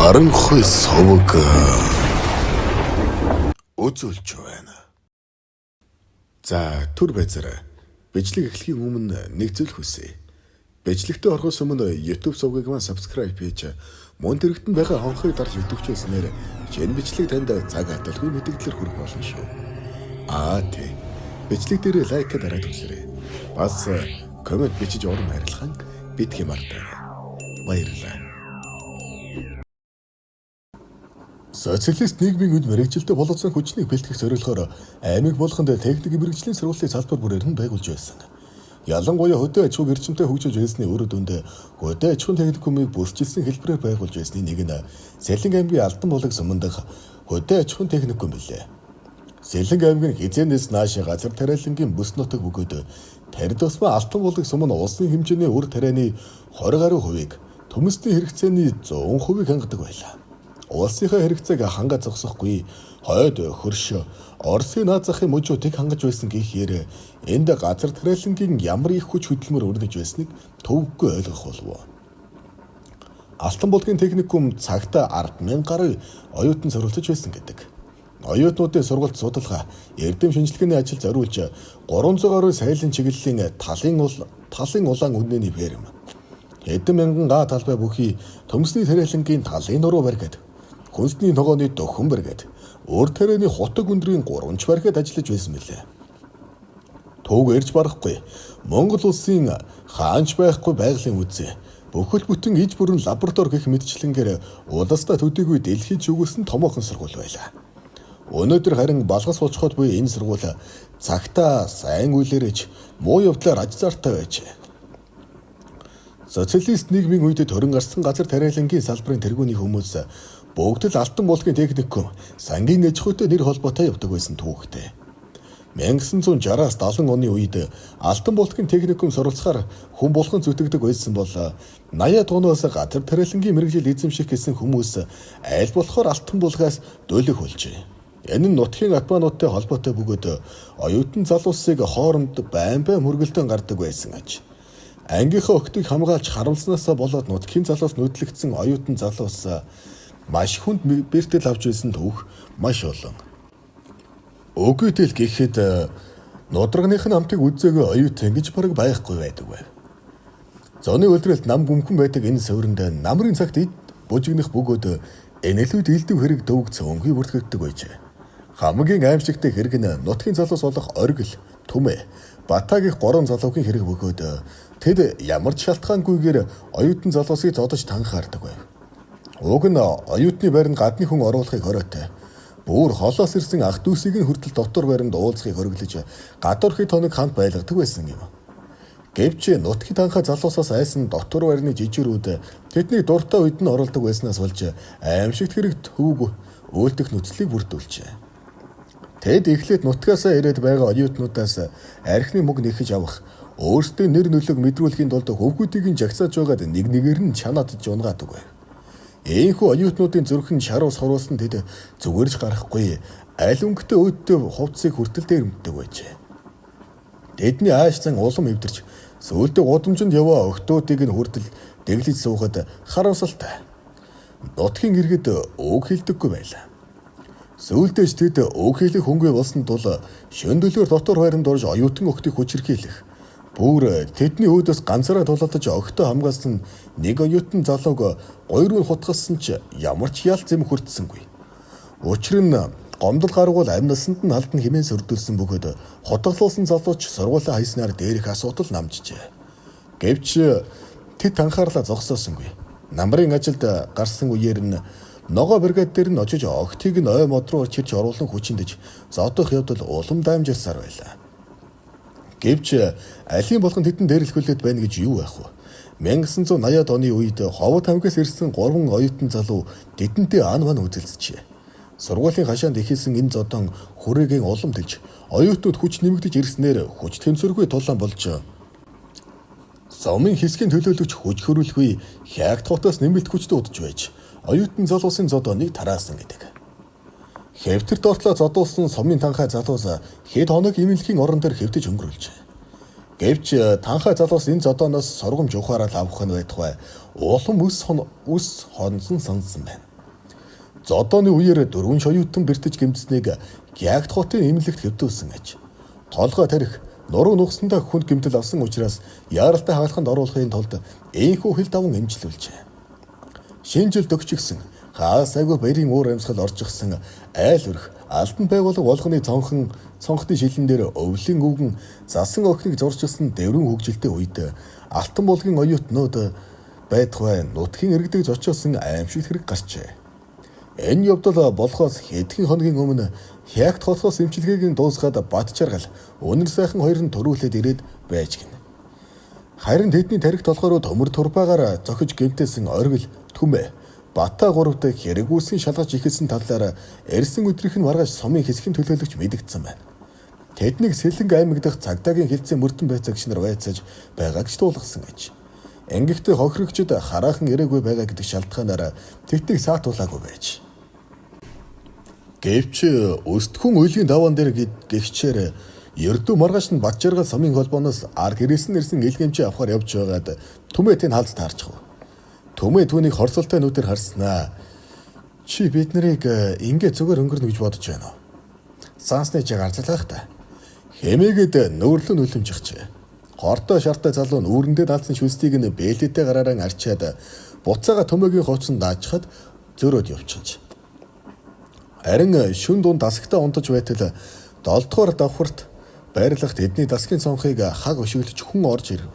харанхуй совг үзүүлж байна. За түр байзаараа бичлэг эхлэхийн өмнө нэг зүйл хүсье. Бичлэгтээ орохоос өмнө YouTube сувгийг маань subscribe хийж мөн дэрэгтэн байгаа хонхыг дарж идэвхжүүлснээр энэ бичлэг танд цаг хаталгүй мэдээлэлээр хүрэх болно шүү. Тий. Бичлэг дээр лайк дараад үзээрэй. Бас комент бичиж урам хайрлахаа битгий мартаарай. Баярлалаа. Социалист нийгмийн үнд мэргэжилтэд боловсон хүчнийг бэлтгэх зорилгоор аймаг болгонд техник мэргэжлийн сургуулийн салбар бүрээр нь байгуулж байсан. Ялангуяа хөдөө аж ахуйг эрчимтэй хөгжиж байсны үр дүнд хөдөө аж ахуйн техникумыг бүсчилсэн хэлбэрээр байгуулж байсны нэг нь Сэлэнг аймгийн Алтан булаг суман дахь хөдөө аж ахуйн техникум билээ. Сэлэнг аймгийн хизээнээс нааш газар тариалангийн бүс нутаг бөгөөд тарид тусмаа Алтан булаг суман улсын хэмжээний үр тарианы 20 гаруй хувийг төмөсний хэрэгцээний 100% хянгадаг байлаа. Улсынхаа хэрэгцээг хангаж зогсохгүй хойд хөрш Оросын наад захын мужуудыг хангаж байсан гэхээр энд газар тариалангийн ямар их хүч хөдөлмөр өрнөж байсныг төвөггүй ойлгох болов. Алтан булгийн техникум цагта 10,000 гаруй оюутан суралцж байсан гэдэг. Оюутнуудын сургалт судалгаа, эрдэм шинжилгээний ажил зориулж 300 гаруй сайлын чиглэлийн талын улаан үнэний ферм. Хэдэн мянган га талбай бүхий төмсний тариалангийн талын нуруу баригад хүнсний ногооны дөхөн баригад өөр тарианы хотог өндрийн 3 баригад ажиллаж байсан мэлээ. Төг эрж барахгүй Монгол улсын хаанч байхгүй байгалийн үзээ бүхэл бүтэн иж бүрэн лаборатори гэх мэтчлэнгээр улаастаа төдийгүй дэлхийн чигөөс нь томоохон сургууль байлаа. Өнөөдөр харин балгас болцоход буй энэ сургууль цагтаа сайн үйлээрэж муу явдлаар аж зартай байж. Социалист нийгмийн үед төрөн гарсан газар тариалангийн салбарын тэргүүний хүмүүс бүгд л Алтан булгийн техникум сангийн аж ахуйтай нэр холбоотой явдаг байсан түүхтэй. 1960-аас 70 оны үед Алтан булгийн техникум суралцахаар хүн булхан зүтгэдэг байсан бол 80-аад оноос газар тариалангийн мэргэжил эзэмших гэсэн хүмүүс аль болохоор Алтан булгаас дөөлөх болжээ. Энэ нь нутгийн Албануудтай холбоотой бөгөөд оюутан залуусыг хооронд байн мөргөлдөн гардаг байсан аж. Ангийнхаа өгтийг хамгаалж харамлснаас болоод нутгийн залуус нүдлэгдсэн оюутан залуус маш хүнд бэртэл авч байсан түүх маш олон. Өгөөдөл гэхэд нудрагных нь амтыг үзээгүй оюутан гэж бараг байхгүй байдаг байв. Зоны өдрөлд нам гүмхэн байдаг энэ суурьнд намрын цагт ид бужигнах бөгөөд энэлүүд илдэв хэрэг дөвг цөөнгүй бүртгэгддэг байжээ. Хамгийн аимшигтай хэрэг нь нутгийн залуус болох оргил, түмэ, батагийн 3 залуугийн хэрэг бөгөөд тэд ямар ч шалтгаангүйгээр оюутан залуусыг зодож танхаардаг байв. Уг нь оюутны байранд гадны хүн оруулахыг хороотой. Бүр холоос ирсэн ах дүүсийг нь хүртэл дотор байранд уулзахыг хориглож гадуурхий тоног хамт байлгадаг байсан юм. Гэвч нутгийн танхаа залуусаас айсан дотор байрны жижигрүүд тэдний дуртай үед нь оролдог байснаас болж аимшигт хэрэг төвөг үйлдэх нөхцөлийг бүрдүүлжээ. Тэд эхлээд нутгаасаа ирээд байгаа оюутнуудаас архины мөг нэхэж авах, өөрсдийн нэр нөлөөг мэдрүүлэхийн тулд хөвгүүдийг нь жагсааж байгаад нэг нэгээр нь чанаад жунгаадаг байв. Ийхүү оюутнуудын зүрхэн шаруу саруулсан тэд зүгээрж гарахгүй аль өнгөтэй өөдтэй хувцсыг хүртэл дээрмддэг байжээ. Тэдний ааш зан улам эвдэрч сүүлдээ гудамжинд яваа охтуудыг нь хүртэл дэглэж суухад харамсалтай. Нутгийн иргэд үг хэлдэггүй байлаа. Сүүлдээж тэд үг хэлэх хөнгөө болсон тул шөндөлөөр дотор байранд орж оюутан охтыг хүчирхийлэх. Бүр тэдний өөдөөс ганцаараа тулалдаж огтоо хамгаалсан нэг оюутан залууг гойруу хутгалсан ч ямар ч ял зэм хүртсэнгүй. Учир нь гомдол гаргуул амьнасанд нь алдан хэмээн сөрдүүлсэн бөгөөд хутгалуулсан залууч сургуулийн хайснаар дээрх асуудал намжжээ. Гэвч тэд танхаарлаа зогсоосонгүй. Намрын ажилд гарсан үеэр нь ногоо бригад дээр нь очиж огтыг нь ой мод руу чирч оруулан хүчиндэж зодох явдал улам даймжирсаар байлаа. Гэвч алийн болгон тэдэн дээрлэхүүлээд байна гэж юу байх вэ? 1980-аад оны үед Ховд аймгаас ирсэн 3 оюутан залуу тэдэнтэй ан ман үзэлцжээ. Сургуулийн хашаанд ихэлсэн энэ зодон хүрээгийн улам дэлж оюутнууд хүч нэмэгдэж ирснээр хүч тэмцэргүй тулаан болж сумын хэсгийн төлөөлөгч хүч хөрвөлгүй хаагт хотоос нэмэлт хүчтэй удаж байж оюутан залуусын зодоныг тараасан гэдэг. Хэвтэрт ортлоо зодуулсан сумын танхай залуус хэд хоног имэлхийн орон дээр хэвтэж өнгөрүүлжээ. Гэвч танхай залуус энэ зодооноос сургамж ухаарал авах нь байтугай улам үс хонсон сонсон байна. Зодооны үеэр дөрвөн шоюутан бэртэж гэмтсэнийг Гягт хотын эмнэлэгт хэвдүүлсэн аж. Толгой тарих нуруу нухсандаа хүнд гэмтэл авсан учраас яаралтай хаалханд оруулахын тулд ийхүү хил даван эмчлүүлжээ. Шинэ жил дөгчихсөн хаасайгүй баярын уур амьсгал орж ирсэн айл өрх алтан байгуулга болгоны цонхны шилэн дээр өвлийн үгэн засан охиныг зурчихсан дэврэн хөгжилтэй үед алтан булгийн оюутнууд байдгүй нутгийн иргэдэг зочоосон аимшиг хэрэг гарчээ. Энэ явдал болохоос хэдхэн хоногийн өмнө Хягт хотоос эмчилгээг дуусгаад бат жаргал өнөр сайхан хоёр нь төрүүлээд ирээд байж гин. Харин тэдний тарих толгойроо төмөр турбаагаар зохиж гэмтээсэн оргил түмэ Бата 3-т хэрэгүүлсэн шалгаж ихэсэн талаар эрсэн өдрийнх нь маргааш сумын хэсгийн төлөөлөгч мэдгдсэн байна. Тэднийг Сэлэнг аймаг дахь цагдаагийн хилцээ мөрдөн байцаагч нар байцааж байгааг ч туулгасан гэж. Ангихт хохирогчд хараахан ирээгүй байгаа гэдэг шалтгаанаар тэднийг саатуулаагүй байж. Гэвч өстхөн үеийн даваан дээр гихчээр ердөө маргааш нь Батжаргал сумын холбооноос ар гэрээсэн ирсэн илгэмжээ авахар явж байгаад түмэтийн хаалт таарчихв. Түмэ түүнийг хорсолтой нүдээр харснаа. Чи бид нарыг ингээд зүгээр өнгөрнө гэж бодож байна уу? Сансны чиг арцлах та. Хэмээгээд нөөрлөн үлэмжчихжээ. Хортой шартай залуу нь үүрэндээ даалсан шүлстийг нь бэлтээтэй гараараа арчаад буцаага төмөгийн хувцсан даачхад зөрөөд явчихж. Харин шүн дунд дасагтаа унтаж байтал 7 дугаар давхарт байрлахт эдний дасгийн цонхыг хаг өшөглөж хүн орж ирэв.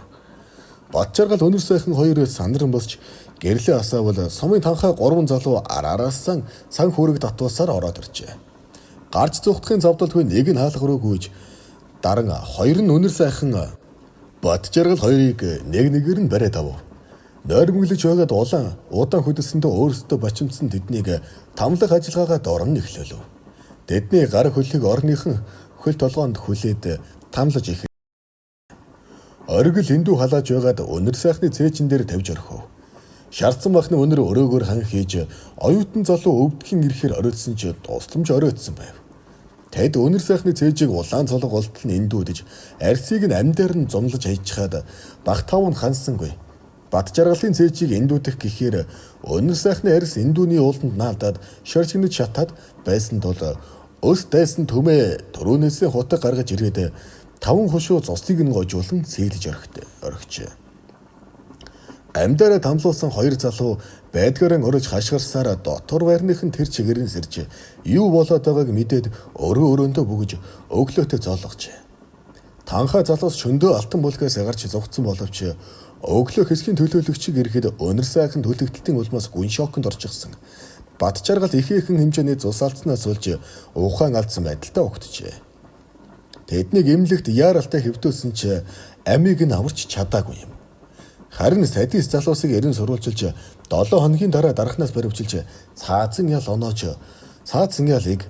Батжаргал өнөр сайхан хоёр сандран босч гэрлээ асаавал сумын танхаа 3 залуу арараасан сан хүрэг татвасаар ороод иржээ. Гарч зүхтхийн завдалгүй нэг нь хаалх руу гүйж даран хоёр нь өнөр сайхан Батжаргал хоёрыг нэг нэгээр нь бариад авав. Нойрмоглож байгаад удаан хөдөлсөндөө өөрсдөө бачимдсан тэднийг тамлах ажиллагаагаа дорн эхлүүлв. Тэдний гар хөлийг орныхан хөл толгоонд хүлээд тамлаж их. Оргил эндүү халааж байгаад өнөр сайхны цээжин дээр тавьж орхив. Шаардсан бахны өнөр өрөөгөр хан хийж оюутан залуу өвдгийн ирэхээр оройтсон ч тусламж оройтсон байв. Тэд өнөр сайхны цээжийг улаан цолго голтол нь эндүүдэж арьсыг нь амьдаар нь зумлаж хайчхаад баг тав нь хансангүй. Батжаргалын цээжийг эндүүдэх гэхээр өнөр сайхны арьс эндүүний ууланд наалдаад шоржигнэж шатаад байсан тул өс дайсан түмэ төрөөнөөсөө хутаг гаргаж ирээд таван хушуу цусыг нь гожуулан сэлж орхижээ. Амьдаараа тамлуулсан хоёр залуу байдгаараа орож хашгирсаар дотор байрныхан тэр чигээрэн сэрж юу болоод байгааг мэдээд өрөөндөө бүгж өглөөтэй зоолгожээ. Танхаа залуус шөндөө алтан булгаас гарч зогцсон боловч өглөө хэсгийн төлөөлөгчийг ирэхэд өнөр сайхан төлөвлөлтийн улмаас гүн шоконд орчихсон. Батжаргал ихээхэн хэмжээний цус алдснаас болж ухаан алдсан байдалтай огтжээ. Тэднийг эмнэлэгт яаралтай хэвдүүлсэн ч амийг нь аварч чадаагүй юм. Харин садис залуусыг эрен сурвалжилж 7 хоногийн дараа дарахнаас баривчилж цаазан ял оноож цаазан ялыг